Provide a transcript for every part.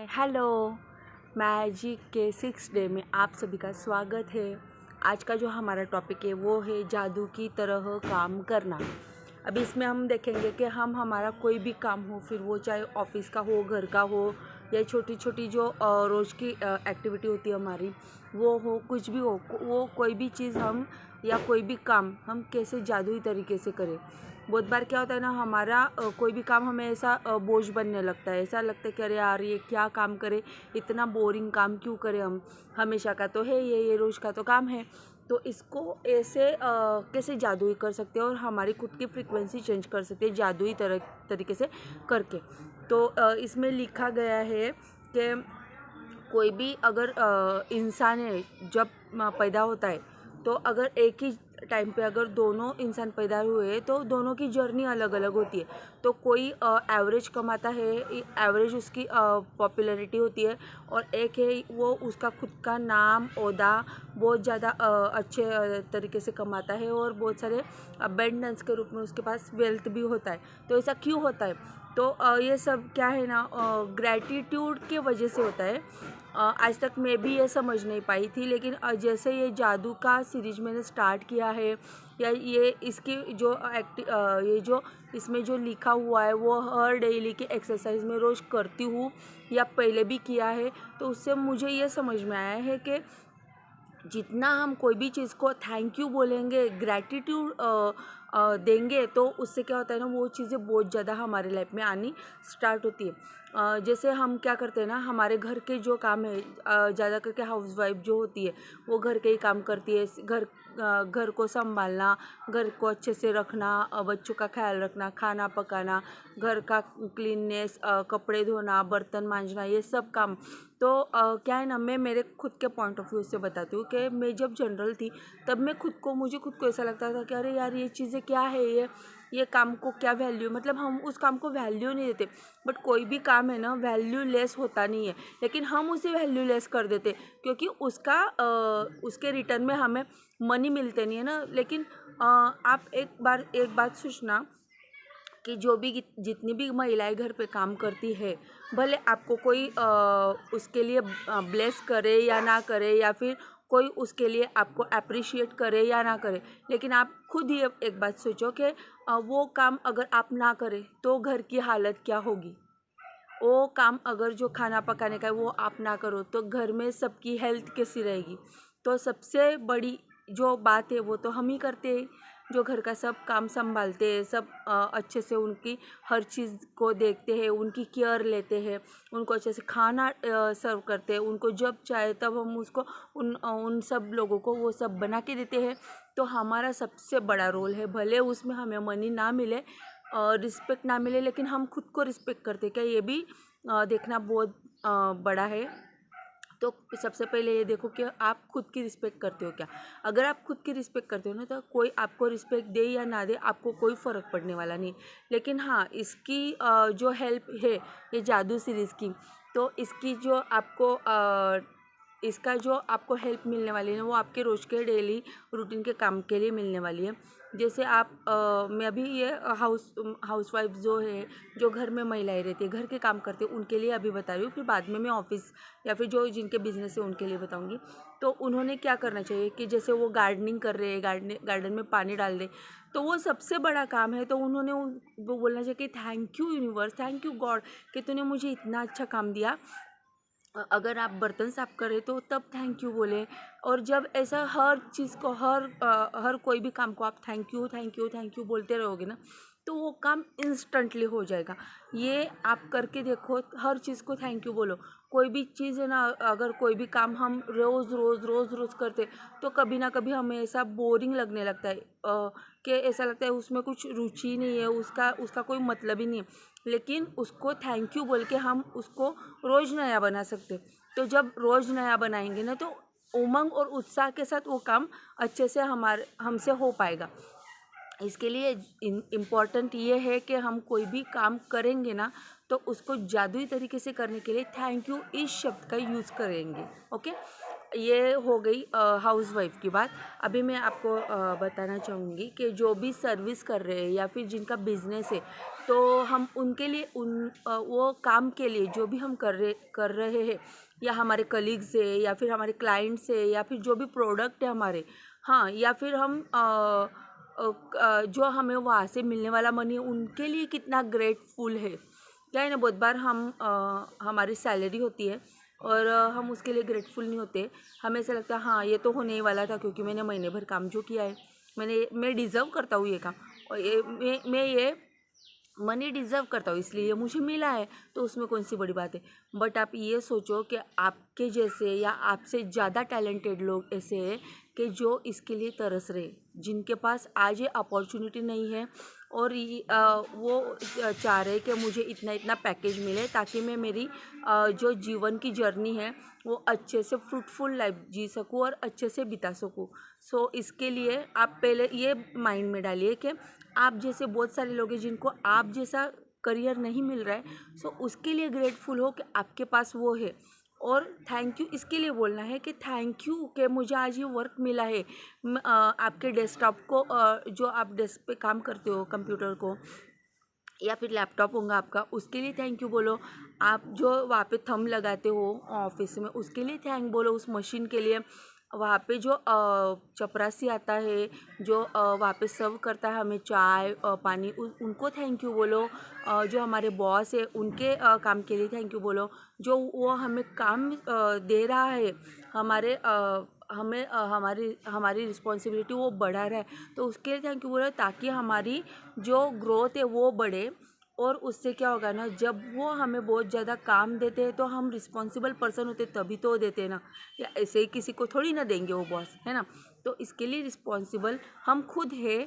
Hello. Magic के 6 day में आप सभी का स्वागत है। आज का जो हमारा टॉपिक है वो है जादू की तरह काम करना। अभी इसमें हम देखेंगे कि हम हमारा कोई भी काम हो, फिर वो चाहे ऑफिस का हो, घर का हो, या छोटी छोटी जो रोज़ की एक्टिविटी होती है हमारी, वो हो, कुछ भी हो, वो कोई भी चीज़ हम या कोई भी काम हम कैसे जादुई तरीके से करें। बहुत बार क्या होता है ना, हमारा कोई भी काम हमें ऐसा बोझ बनने लगता है। ऐसा लगता है कि अरे यार ये क्या काम करे, इतना बोरिंग काम क्यों करें हम, हमेशा का तो है ये रोज़ का तो काम है। तो इसको ऐसे कैसे जादुई कर सकते हैं और हमारी खुद की फ्रीक्वेंसी चेंज कर सकते हैं जादुई तरीके से करके। तो इसमें लिखा गया है कि कोई भी अगर इंसान है, जब पैदा होता है, तो अगर एक ही टाइम पे अगर दोनों इंसान पैदा हुए तो दोनों की जर्नी अलग अलग होती है। तो कोई एवरेज कमाता है, एवरेज उसकी पॉपुलैरिटी होती है, और एक है वो उसका खुद का नाम ओहदा बहुत ज़्यादा अच्छे तरीके से कमाता है, और बहुत सारे अबेंडेंस के रूप में उसके पास वेल्थ भी होता है। तो ऐसा क्यों होता है? तो ये सब क्या है ना, ग्रैटिट्यूड के वजह से होता है। आज तक मैं भी ये समझ नहीं पाई थी, लेकिन जैसे ये जादू का सीरीज मैंने स्टार्ट किया है, या ये इसकी जो ये जो इसमें जो लिखा हुआ है वो हर डेली की एक्सरसाइज में रोज़ करती हूँ, या पहले भी किया है, तो उससे मुझे ये समझ में आया है कि जितना हम कोई भी चीज़ को थैंक यू बोलेंगे, ग्रैटिट्यूड देंगे, तो उससे क्या होता है ना, वो चीज़ें बहुत ज़्यादा हमारे लाइफ में आनी स्टार्ट होती है। जैसे हम क्या करते हैं ना, हमारे घर के जो काम है, ज़्यादा करके हाउसवाइफ जो होती है वो घर के ही काम करती है। घर को संभालना, घर को अच्छे से रखना, बच्चों का ख्याल रखना, खाना पकाना, घर का क्लीननेस, कपड़े धोना, बर्तन मांजना, ये सब काम। तो क्या है ना, मैं मेरे खुद के पॉइंट ऑफ व्यू से बताती हूँ कि मैं जब जनरल थी, तब मुझे खुद को ऐसा लगता था कि अरे यार ये चीज़ें क्या है, ये काम को क्या वैल्यू, मतलब हम उस काम को वैल्यू नहीं देते। बट कोई भी काम है ना, वैल्यू लेस होता नहीं है, लेकिन हम उसे वैल्यू लेस कर देते, क्योंकि उसके रिटर्न में हमें मनी मिलते नहीं है ना। लेकिन आप एक बात सोचना कि जितनी भी महिलाएं घर पे काम करती है, भले आपको कोई उसके लिए ब्लेस करे या ना करे, या फिर कोई उसके लिए आपको अप्रिशिएट करे या ना करे, लेकिन आप खुद ही एक बात सोचो कि वो काम अगर आप ना करें तो घर की हालत क्या होगी। वो काम अगर जो खाना पकाने का है वो आप ना करो तो घर में सबकी हेल्थ कैसी रहेगी। तो सबसे बड़ी जो बात है वो तो हम ही करते हैं, जो घर का सब काम संभालते हैं, सब अच्छे से उनकी हर चीज़ को देखते हैं, उनकी केयर लेते हैं, उनको अच्छे से खाना सर्व करते हैं, उनको जब चाहे तब हम उसको उन सब लोगों को वो सब बना के देते हैं। तो हमारा सबसे बड़ा रोल है, भले उसमें हमें मनी ना मिले, रिस्पेक्ट ना मिले, लेकिन हम खुद को रिस्पेक्ट करते क्या, ये भी देखना बहुत बड़ा है। तो सबसे पहले ये देखो कि आप खुद की रिस्पेक्ट करते हो क्या। अगर आप खुद की रिस्पेक्ट करते हो ना, तो कोई आपको रिस्पेक्ट दे या ना दे, आपको कोई फ़र्क पड़ने वाला नहीं। लेकिन हाँ, इसकी जो हेल्प है ये जादू सीरीज़ की, तो इसका जो आपको हेल्प मिलने वाली है वो आपके रोज़ के डेली रूटीन के काम के लिए मिलने वाली है। जैसे मैं अभी ये हाउसवाइफ जो है, जो घर में महिलाएं रहती है, घर के काम करती है, उनके लिए अभी बता रही हूँ, फिर बाद में मैं ऑफिस या फिर जो जिनके बिजनेस है उनके लिए बताऊँगी। तो उन्होंने क्या करना चाहिए कि जैसे वो गार्डनिंग कर रहे हैं, गार्डन में पानी डाल दे, तो वो सबसे बड़ा काम है। तो उन्होंने वो बोलना चाहिए कि thank you universe, thank you God, कि तूने मुझे इतना अच्छा काम दिया। अगर आप बर्तन साफ करें तो तब थैंक यू बोले। और जब ऐसा हर चीज़ को, हर कोई भी काम को आप thank you thank you thank you बोलते रहोगे ना, तो वो काम इंस्टेंटली हो जाएगा। ये आप करके देखो, हर चीज़ को थैंक यू बोलो। कोई भी चीज़ है ना, अगर कोई भी काम हम रोज़ रोज़ रोज़ रोज़ करते, तो कभी ना कभी हमें ऐसा बोरिंग लगने लगता है, कि ऐसा लगता है उसमें कुछ रुचि नहीं है, उसका कोई मतलब ही नहीं है। लेकिन उसको थैंक यू बोल के हम उसको रोज़ नया बना सकते। तो जब रोज़ नया बनाएंगे ना, तो उमंग और उत्साह के साथ वो काम अच्छे से हमसे हो पाएगा। इसके लिए इम्पॉर्टेंट ये है कि हम कोई भी काम करेंगे ना, तो उसको जादुई तरीके से करने के लिए थैंक यू इस शब्द का यूज़ करेंगे। ओके। ये हो गई हाउसवाइफ की बात। अभी मैं आपको बताना चाहूँगी कि जो भी सर्विस कर रहे हैं या फिर जिनका बिजनेस है, तो हम उनके लिए वो काम के लिए जो भी हम कर रहे हैं, या हमारे कलीग्स है या फिर हमारे क्लाइंट्स है या फिर जो भी प्रोडक्ट है हमारे, हाँ, या फिर हम जो हमें वहाँ से मिलने वाला मनी है उनके लिए कितना ग्रेटफुल है। क्या है ना, बहुत बार हम हमारी सैलरी होती है और हम उसके लिए ग्रेटफुल नहीं होते। हमें ऐसा लगता है हाँ ये तो होने ही वाला था, क्योंकि मैंने महीने भर काम जो किया है, मैं डिज़र्व करता हूँ ये काम, और मैं ये मनी डिज़र्व करता हूँ, इसलिए ये मुझे मिला है, तो उसमें कौन सी बड़ी बात है। बट आप ये सोचो कि आपके जैसे या आपसे ज़्यादा टैलेंटेड लोग ऐसे हैं कि जो इसके लिए तरस रहे, जिनके पास आज ये अपॉर्चुनिटी नहीं है, और वो चाह रहे कि मुझे इतना इतना पैकेज मिले ताकि मैं मेरी जो जीवन की जर्नी है वो अच्छे से फ्रूटफुल लाइफ जी सकूँ और अच्छे से बिता सकूँ। सो इसके लिए आप पहले ये माइंड में डालिए कि आप जैसे बहुत सारे लोग हैं जिनको आप जैसा करियर नहीं मिल रहा है, सो उसके लिए ग्रेटफुल हो कि आपके पास वो है। और थैंक यू इसके लिए बोलना है कि थैंक यू कि मुझे आज ये वर्क मिला है। आपके डेस्कटॉप को जो आप डेस्क पे काम करते हो, कंप्यूटर को या फिर लैपटॉप होगा आपका, उसके लिए थैंक यू बोलो। आप जो वहाँ पे थंब लगाते हो ऑफिस में, उसके लिए थैंक बोलो। उस मशीन के लिए, वहाँ पे जो चपरासी आता है, जो वहाँ पे सर्व करता है हमें चाय पानी, उनको थैंक यू बोलो। जो हमारे बॉस है उनके काम के लिए थैंक यू बोलो। जो वो हमें काम दे रहा है, हमारे हमें हमारी हमारी रिस्पॉन्सिबिलिटी वो बढ़ा रहा है, तो उसके लिए थैंक यू बोलो, ताकि हमारी जो ग्रोथ है वो बढ़े। और उससे क्या होगा ना, जब वो हमें बहुत ज़्यादा काम देते हैं तो हम रिस्पॉन्सिबल पर्सन होते तभी तो देते हैं ना, या ऐसे ही किसी को थोड़ी ना देंगे वो बॉस, है ना। तो इसके लिए रिस्पॉन्सिबल हम खुद है।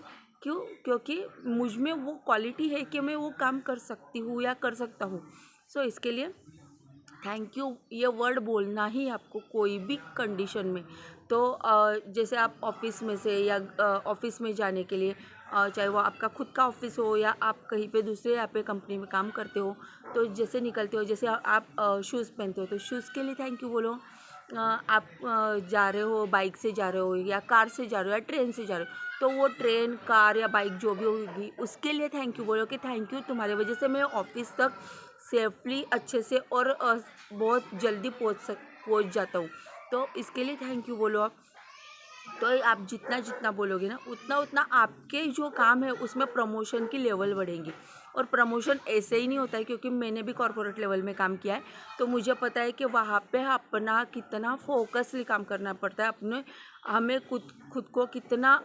क्यों? क्योंकि मुझ में वो क्वालिटी है कि मैं वो काम कर सकती हूँ या कर सकता हूँ। सो इसके लिए थैंक यू ये वर्ड बोलना ही आपको कोई भी कंडीशन में। तो जैसे आप ऑफिस में से या ऑफिस में जाने के लिए, चाहे वो आपका खुद का ऑफिस हो या आप कहीं पे दूसरे यहाँ पे कंपनी में काम करते हो, तो जैसे निकलते हो, जैसे आप शूज़ पहनते हो तो शूज़ के लिए थैंक यू बोलो। आप जा रहे हो, बाइक से जा रहे हो या कार से जा रहे हो या ट्रेन से जा रहे हो, तो वो ट्रेन कार या बाइक जो भी होगी उसके लिए थैंक यू बोलो कि थैंक यू, तुम्हारी वजह से मैं ऑफिस तक सेफली अच्छे से और बहुत जल्दी पहुंच जाता हूँ। तो इसके लिए थैंक यू बोलो आप। तो आप जितना जितना बोलोगे ना, उतना उतना आपके जो काम है उसमें प्रमोशन की लेवल बढ़ेगी। और प्रमोशन ऐसे ही नहीं होता है, क्योंकि मैंने भी कॉर्पोरेट लेवल में काम किया है, तो मुझे पता है कि वहाँ पे अपना कितना फोकसली काम करना पड़ता है। हमें खुद खुद को कितना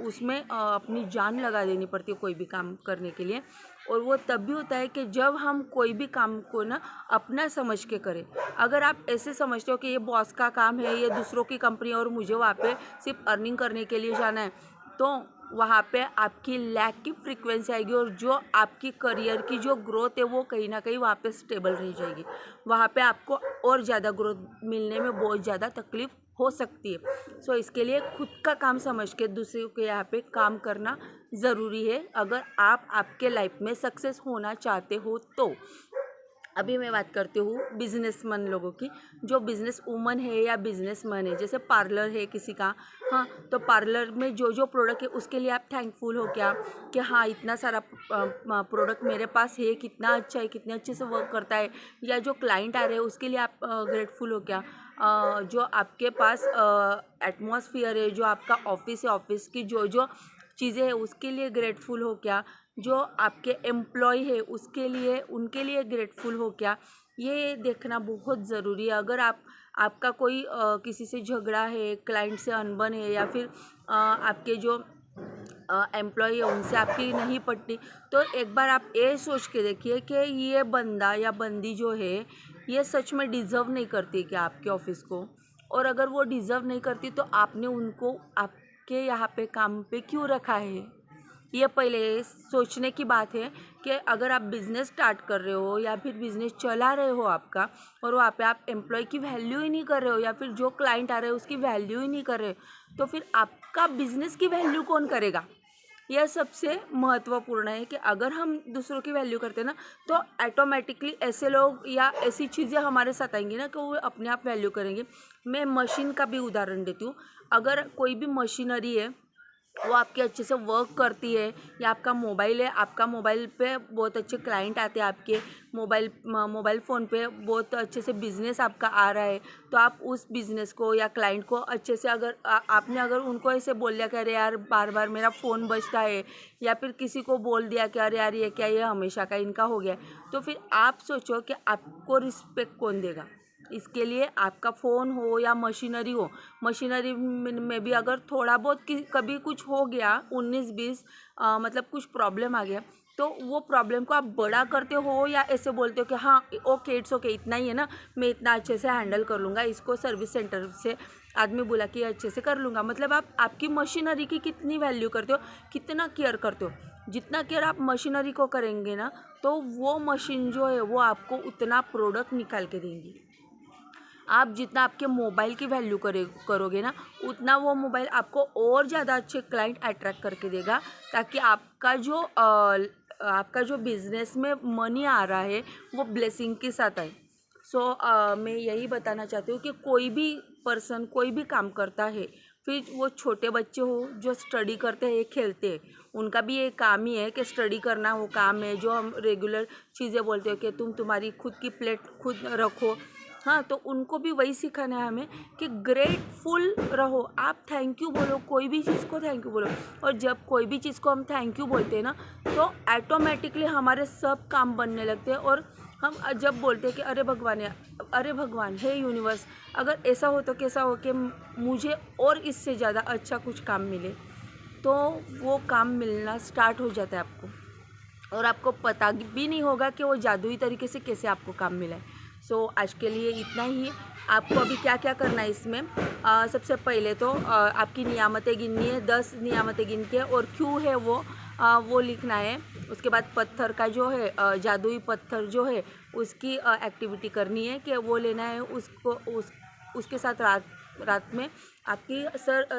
उसमें अपनी जान लगा देनी पड़ती है कोई भी काम करने के लिए। और वो तब भी होता है कि जब हम कोई भी काम को ना अपना समझ के करें। अगर आप ऐसे समझते हो कि ये बॉस का काम है, ये दूसरों की कंपनी है और मुझे वहाँ पे सिर्फ अर्निंग करने के लिए जाना है, तो वहाँ पे आपकी लैक की फ्रीक्वेंसी आएगी, और जो आपकी करियर की जो ग्रोथ है वो कहीं ना कहीं वहाँ पे स्टेबल रह जाएगी। वहाँ पे आपको और ज़्यादा ग्रोथ मिलने में बहुत ज़्यादा तकलीफ हो सकती है। सो इसके लिए खुद का काम समझ के दूसरों के यहाँ पे काम करना ज़रूरी है, अगर आप आपके लाइफ में सक्सेस होना चाहते हो तो। अभी मैं बात करती हूँ बिजनेसमैन लोगों की। जो बिजनेस वूमन है या बिजनेसमैन है, जैसे पार्लर है किसी का, हाँ, तो पार्लर में जो जो प्रोडक्ट है उसके लिए आप थैंकफुल हो क्या, कि हाँ इतना सारा प्रोडक्ट मेरे पास है, कितना अच्छा है, कितने अच्छे से वर्क करता है। या जो क्लाइंट आ रहे हैं उसके लिए आप ग्रेटफुल हो क्या। जो आपके पास एटमॉस्फेयर है, जो आपका ऑफिस है, ऑफिस की जो जो चीज़ें हैं उसके लिए ग्रेटफुल हो क्या। जो आपके एम्प्लॉय है उसके लिए, उनके लिए ग्रेटफुल हो क्या, ये देखना बहुत ज़रूरी है। अगर आपका कोई किसी से झगड़ा है, क्लाइंट से अनबन है, या फिर आपके जो एम्प्लॉय है उनसे आपकी नहीं पटती, तो एक बार आप ये सोच के देखिए कि ये बंदा या बंदी जो है ये सच में डिज़र्व नहीं करती क्या आपके ऑफिस को। और अगर वो डिज़र्व नहीं करती तो आपने उनको आपके यहाँ पे काम पे क्यों रखा है। ये पहले सोचने की बात है कि अगर आप बिज़नेस स्टार्ट कर रहे हो या फिर बिज़नेस चला रहे हो आपका, और वहाँ पे आप एम्प्लॉय की वैल्यू ही नहीं कर रहे हो, या फिर जो क्लाइंट आ रहे हो उसकी वैल्यू ही नहीं कर रहे हो, तो फिर आपका बिज़नेस की वैल्यू कौन करेगा। यह सबसे महत्वपूर्ण है कि अगर हम दूसरों की वैल्यू करते हैं ना तो ऑटोमेटिकली ऐसे लोग या ऐसी चीज़ें हमारे साथ आएंगी ना कि वो अपने आप वैल्यू करेंगे। मैं मशीन का भी उदाहरण देती हूँ। अगर कोई भी मशीनरी है वो आपके अच्छे से वर्क करती है, या आपका मोबाइल है, आपका मोबाइल पे बहुत अच्छे क्लाइंट आते हैं, आपके मोबाइल फ़ोन पे बहुत अच्छे से बिज़नेस आपका आ रहा है, तो आप उस बिज़नेस को या क्लाइंट को अच्छे से अगर आपने अगर उनको ऐसे बोल दिया कि अरे यार बार बार मेरा फ़ोन बजता है, या फिर किसी को बोल दिया कि अरे यार ये क्या, ये हमेशा का इनका हो गया है, तो फिर आप सोचो कि आपको रिस्पेक्ट कौन देगा। इसके लिए आपका फ़ोन हो या मशीनरी हो, मशीनरी में भी अगर थोड़ा बहुत कभी कुछ हो गया 19-20 मतलब कुछ प्रॉब्लम आ गया, तो वो प्रॉब्लम को आप बड़ा करते हो या ऐसे बोलते हो कि हाँ ओके इट्स ओके, इतना ही है ना, मैं इतना अच्छे से हैंडल कर लूँगा, इसको सर्विस सेंटर से आदमी बुला के अच्छे से कर लूँगा। मतलब आप आपकी मशीनरी की कितनी वैल्यू करते हो, कितना केयर करते हो। जितना केयर आप मशीनरी को करेंगे ना, तो वो मशीन जो है वो आपको उतना प्रोडक्ट निकाल के देंगी। आप जितना आपके मोबाइल की वैल्यू करोगे ना, उतना वो मोबाइल आपको और ज़्यादा अच्छे क्लाइंट अट्रैक्ट करके देगा, ताकि आपका जो बिज़नेस में मनी आ रहा है वो ब्लेसिंग के साथ आए। मैं यही बताना चाहती हूँ कि कोई भी पर्सन कोई भी काम करता है, फिर वो छोटे बच्चे हो जो स्टडी करते हैं, खेलते हैं, उनका भी एक काम ही है कि स्टडी करना, वो काम है जो हम रेगुलर चीज़ें बोलते हो कि तुम्हारी खुद की प्लेट खुद रखो। हाँ, तो उनको भी वही सिखाना है हमें कि ग्रेटफुल रहो, आप थैंक यू बोलो, कोई भी चीज़ को थैंक यू बोलो। और जब कोई भी चीज़ को हम थैंक यू बोलते हैं ना, तो ऑटोमेटिकली हमारे सब काम बनने लगते हैं। और हम जब बोलते हैं कि अरे भगवान हे यूनिवर्स, अगर ऐसा हो तो कैसा हो कि मुझे और इससे ज़्यादा अच्छा कुछ काम मिले, तो वो काम मिलना स्टार्ट हो जाता है आपको, और आपको पता भी नहीं होगा कि वो जादुई तरीके से कैसे आपको काम मिला है। आज के लिए इतना ही। आपको अभी क्या क्या करना है इसमें, सबसे पहले तो आपकी नियामतें गिननी है, 10 नियामतें गिन के, और क्यों है वो लिखना है। उसके बाद पत्थर का जो है जादुई पत्थर जो है उसकी एक्टिविटी करनी है कि वो लेना है, उसके साथ रात में आपकी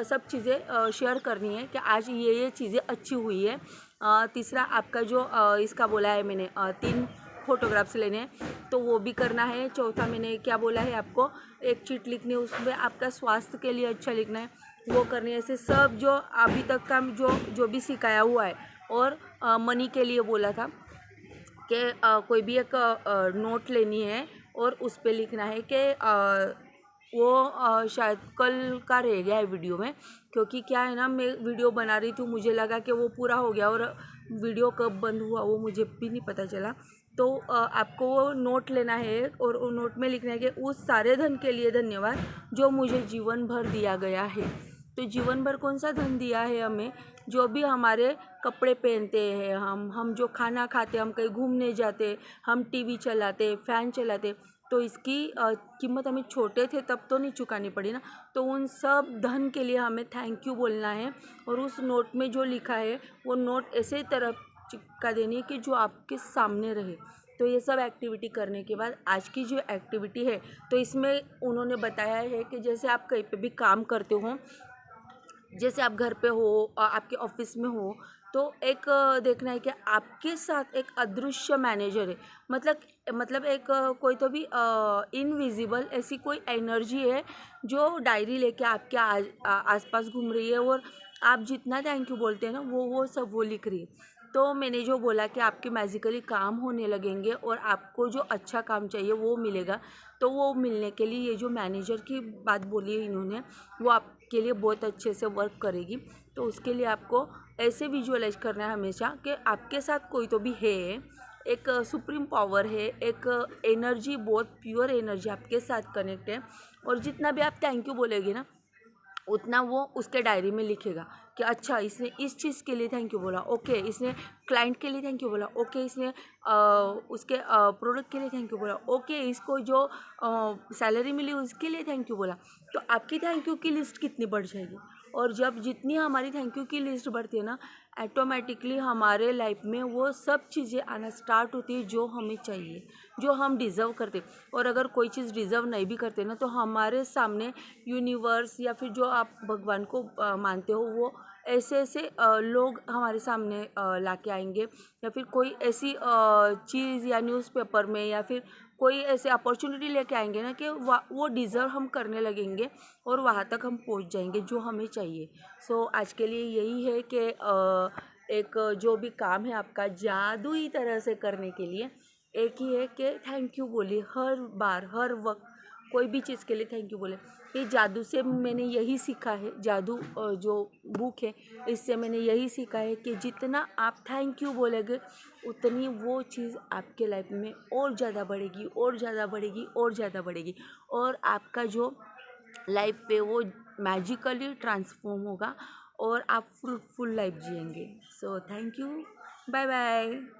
सब चीज़ें शेयर करनी है कि आज ये चीज़ें अच्छी हुई है। तीसरा आपका जो इसका बोला है मैंने 3 फोटोग्राफ्स लेने हैं, तो वो भी करना है। चौथा मैंने क्या बोला है आपको, एक चीट लिखनी है, उसमें आपका स्वास्थ्य के लिए अच्छा लिखना है, वो करनी है। ऐसे सब जो अभी तक का जो भी सिखाया हुआ है। और मनी के लिए बोला था कि कोई भी एक नोट लेनी है और उस पर लिखना है कि वो शायद कल का रह गया है वीडियो में, क्योंकि क्या है ना, मैं वीडियो बना रही थी, मुझे लगा कि वो पूरा हो गया और वीडियो कब बंद हुआ वो मुझे भी नहीं पता चला। तो आपको वो नोट लेना है और वो नोट में लिखना है कि उस सारे धन के लिए धन्यवाद जो मुझे जीवन भर दिया गया है। तो जीवन भर कौन सा धन दिया है हमें, जो भी हमारे कपड़े पहनते हैं, हम जो खाना खाते, हम कहीं घूमने जाते, हम टीवी चलाते, फ़ैन चलाते, तो इसकी कीमत हमें छोटे थे तब तो नहीं चुकानी पड़ी ना। तो उन सब धन के लिए हमें थैंक यू बोलना है, और उस नोट में जो लिखा है वो नोट ऐसे तरफ चिपका देनी है कि जो आपके सामने रहे। तो ये सब एक्टिविटी करने के बाद आज की जो एक्टिविटी है, तो इसमें उन्होंने बताया है कि जैसे आप कहीं पे भी काम करते हो, जैसे आप घर पे हो, आपके ऑफिस में हो, तो एक देखना है कि आपके साथ एक अदृश्य मैनेजर है। मतलब एक कोई तो भी इनविजिबल ऐसी कोई एनर्जी है जो डायरी लेके आपके आसपास घूम रही है, और आप जितना थैंक यू बोलते हैं ना वो सब वो लिख रही है। तो मैंने जो बोला कि आपके मैजिकली काम होने लगेंगे और आपको जो अच्छा काम चाहिए वो मिलेगा। तो वो मिलने के लिए ये जो मैनेजर की बात बोली है इन्होंने, वो आपके लिए बहुत अच्छे से वर्क करेगी। तो उसके लिए आपको ऐसे विजुअलाइज करना है हमेशा कि आपके साथ कोई तो भी है, एक सुप्रीम पावर है, एक एनर्जी, बहुत प्योर एनर्जी आपके साथ कनेक्ट है। और जितना भी आप थैंक यू बोलेंगे ना, उतना वो उसके डायरी में लिखेगा कि अच्छा इसने इस चीज़ के लिए थैंक यू बोला, ओके इसने क्लाइंट के लिए थैंक यू बोला, ओके इसने उसके प्रोडक्ट के लिए थैंक यू बोला, ओके इसको जो सैलरी मिली उसके लिए थैंक यू बोला। तो आपकी थैंक यू की लिस्ट कितनी बढ़ जाएगी। और जब जितनी हमारी थैंक यू की लिस्ट बढ़ती है ना, ऑटोमेटिकली हमारे लाइफ में वो सब चीज़ें आना स्टार्ट होती है जो हमें चाहिए, जो हम डिज़र्व करते। और अगर कोई चीज़ डिज़र्व नहीं भी करते ना, तो हमारे सामने यूनिवर्स या फिर जो आप भगवान को मानते हो, वो ऐसे ऐसे लोग हमारे सामने लाके आएंगे, या फिर कोई ऐसी चीज़ या न्यूज़पेपर में या फिर कोई ऐसे अपॉर्चुनिटी लेके आएंगे ना कि वो डिज़र्व हम करने लगेंगे और वहाँ तक हम पहुँच जाएंगे जो हमें चाहिए। सो आज के लिए यही है कि एक जो भी काम है आपका जादुई तरह से करने के लिए एक ही है कि थैंक यू बोलिए हर बार हर वक्त, कोई भी चीज़ के लिए थैंक यू बोले। ये जादू से मैंने यही सीखा है, जादू जो बुक है इससे मैंने यही सीखा है कि जितना आप थैंक यू बोलेंगे उतनी वो चीज़ आपके लाइफ में और ज़्यादा बढ़ेगी और ज़्यादा बढ़ेगी और ज़्यादा बढ़ेगी, और आपका जो लाइफ पे वो मैजिकली ट्रांसफॉर्म होगा और आप फ्रूटफुल लाइफ जिएंगे। So thank you, bye bye.